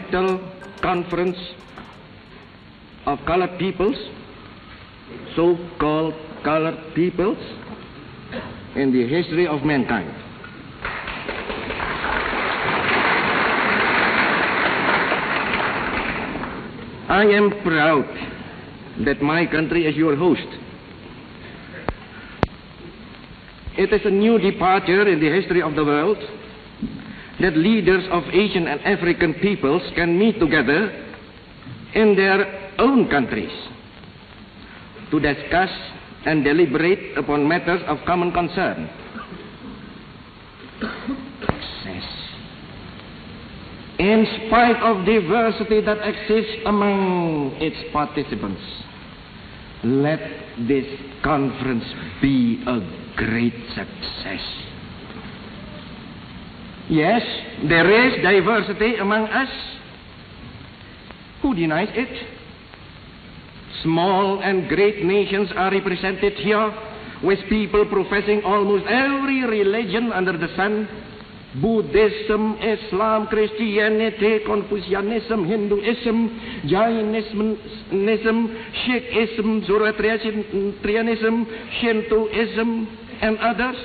Continental Conference of Colored Peoples, so-called colored peoples, in the history of mankind. I am proud that my country is your host. It is a new departure in the history of the world that leaders of Asian and African peoples can meet together in their own countries to discuss and deliberate upon matters of common concern. Success. In spite of diversity that exists among its participants, let this conference be a great success. Yes, there is diversity among us. Who denies it? Small and great nations are represented here, with people professing almost every religion under the sun: Buddhism, Islam, Christianity, Confucianism, Hinduism, Jainism, Sikhism, Zoroastrianism, Shintoism, and others.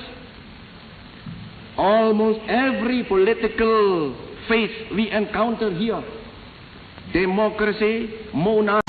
Almost every political faith we encounter here: democracy, monarchy.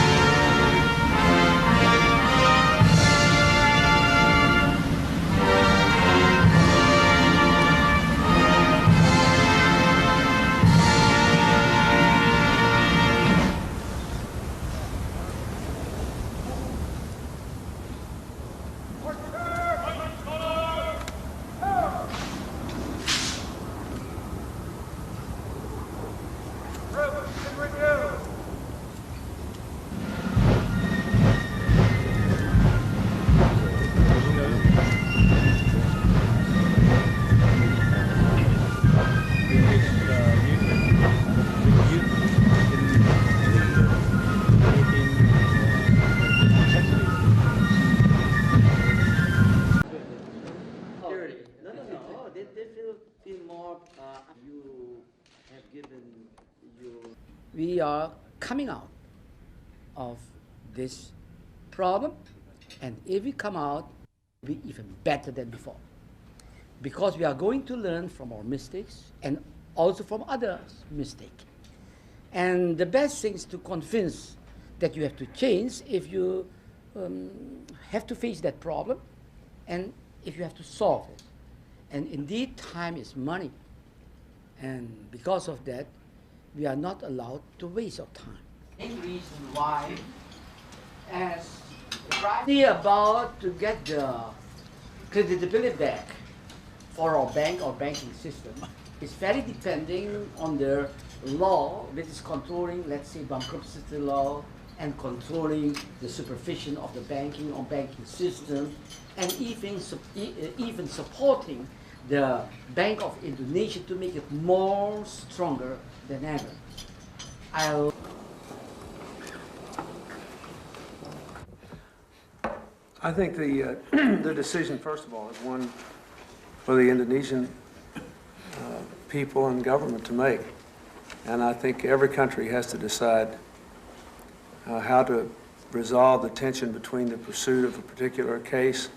We are coming out of this problem, and if we come out, we'll be even better than before. Because we are going to learn from our mistakes and also from others' mistakes. And the best thing is to convince that you have to change if you have to face that problem and if you have to solve it. And indeed, time is money. And because of that, we are not allowed to waste our time. The main reason why, as we are about to get the credibility back for our bank or banking system, is very depending on the law which is controlling, let's say, bankruptcy law, and controlling the supervision of the banking or banking system, and even supporting the Bank of Indonesia to make it more stronger than ever. I think the decision, first of all, is one for the Indonesian people and government to make. And I think every country has to decide how to resolve the tension between the pursuit of a particular case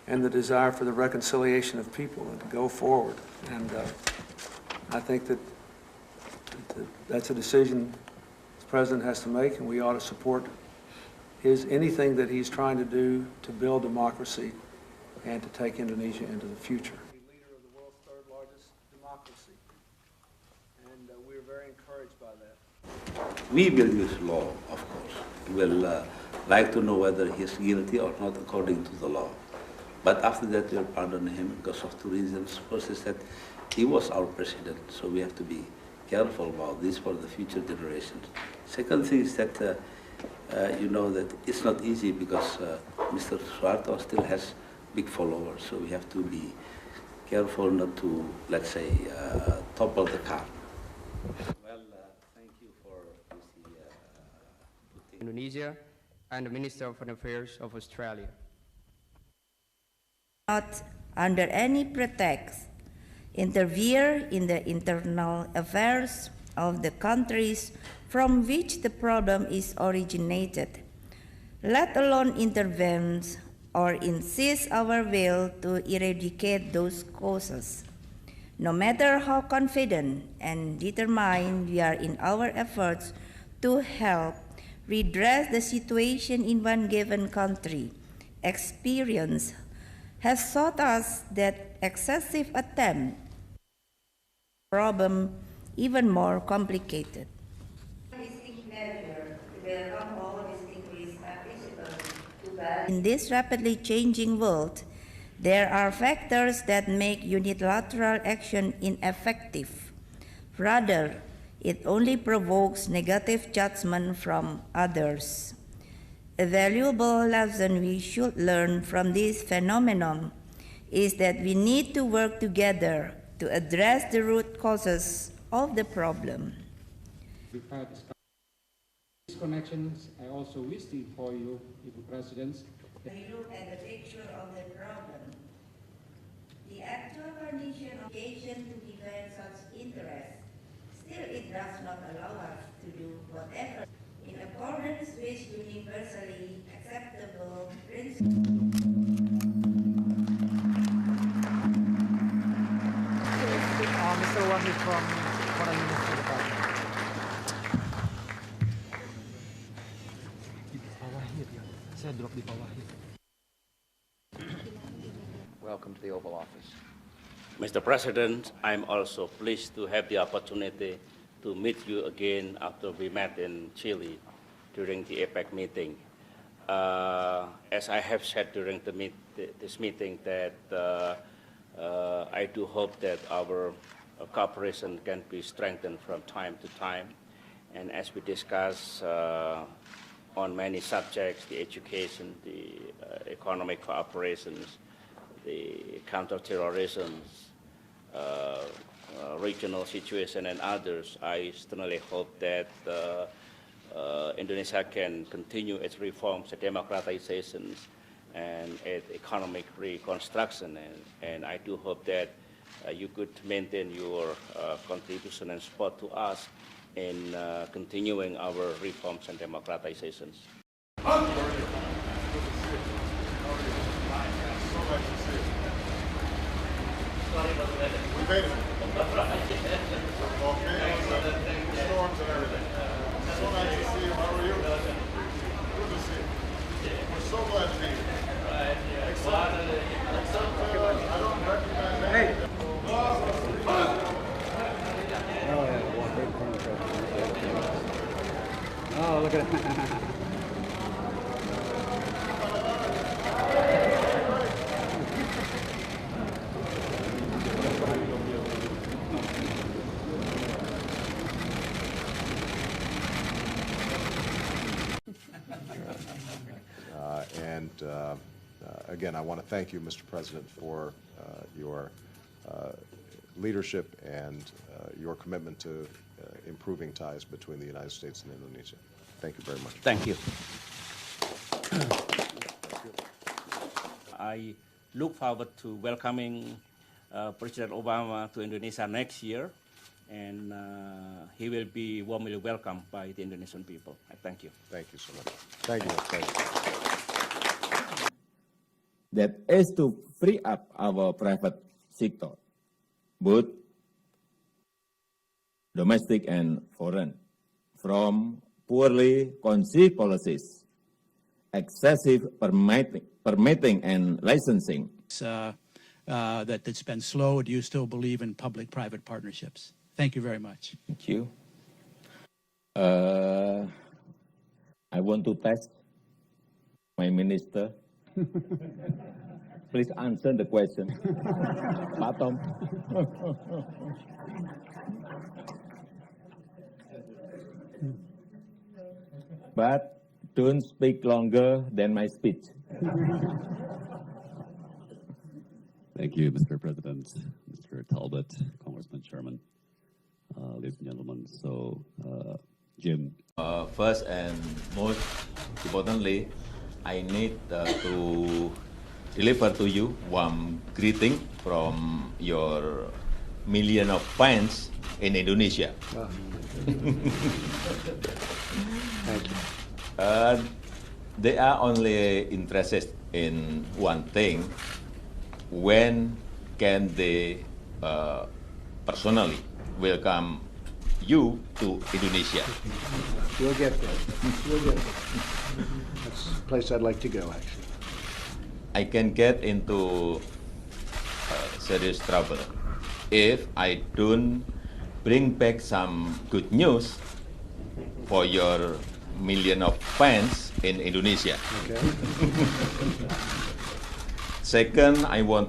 and the desire for the reconciliation of people and to go forward. And I think that that's a decision the President has to make, and we ought to support anything that he's trying to do to build democracy and to take Indonesia into the future. Leader of the world's third largest democracy, and we're very encouraged by that. We will use law, of course. We will like to know whether he is guilty or not according to the law. But after that, we'll pardon him because of two reasons. First is that he was our president, so we have to be careful about this for the future generations. Second thing is that you know that it's not easy because Mr. Suharto still has big followers, so we have to be careful not to, let's say, topple the car. Well, thank you for Indonesia and the Minister of Foreign Affairs of Australia. Not under any pretext interfere in the internal affairs of the countries from which the problem is originated, let alone intervene or insist our will to eradicate those causes. No matter how confident and determined we are in our efforts to help redress the situation in one given country, experience has taught us that excessive attempt problem even more complicated. In this rapidly changing world, there are factors that make unilateral action ineffective. Rather, it only provokes negative judgment from others. A valuable lesson we should learn from this phenomenon is that we need to work together to address the root causes of the problem. These connections, I also wish to inform you, Ibu President. We look at the picture of the problem. The actual condition of occasion to defend such interests, still it does not allow us to do whatever in accordance with universally acceptable principles. Mr. Wahid from Foreign Ministry Department. Saya drop di bawah. Welcome to the Oval Office. Mr. President, I'm also pleased to have the opportunity to meet you again after we met in Chile during the APEC meeting. As I have said during this meeting, that I do hope that our cooperation can be strengthened from time to time. And as we discuss on many subjects, the education, the economic cooperations, the counterterrorism, regional situation, and others, I strongly hope that Indonesia can continue its reforms, its democratizations, and its economic reconstruction. And I do hope that you could maintain your contribution and support to us in continuing our reforms and democratizations. We made it. Storms and everything. So nice to see you. How are you? Good to see you. We're so glad to be here. Except I don't recognize that. Hey. Oh, look at that. Again, I want to thank you, Mr. President, for your leadership and your commitment to improving ties between the United States and Indonesia. Thank you very much. Thank you. I look forward to welcoming President Obama to Indonesia next year, and he will be warmly welcomed by the Indonesian people. I thank you. Thank you so much. Thank you. Thank you. That is to free up our private sector, both domestic and foreign, from poorly conceived policies, excessive permitting and licensing. That's been slow. Do you still believe in public-private partnerships? Thank you very much. Thank you. I want to test my minister. Please answer the question. Pak Tom. But don't speak longer than my speech. Thank you, Mr. President, Mr. Talbot, Congressman Sherman, ladies and gentlemen. So, Jim. First and most importantly, I need to deliver to you warm greeting from your million of fans in Indonesia. Thank you. They are only interested in one thing: when can they personally welcome you to Indonesia? We'll get there. We'll get there. That's a place I'd like to go, actually. I can get into serious trouble if I don't bring back some good news for your million of fans in Indonesia. Okay. Second, I want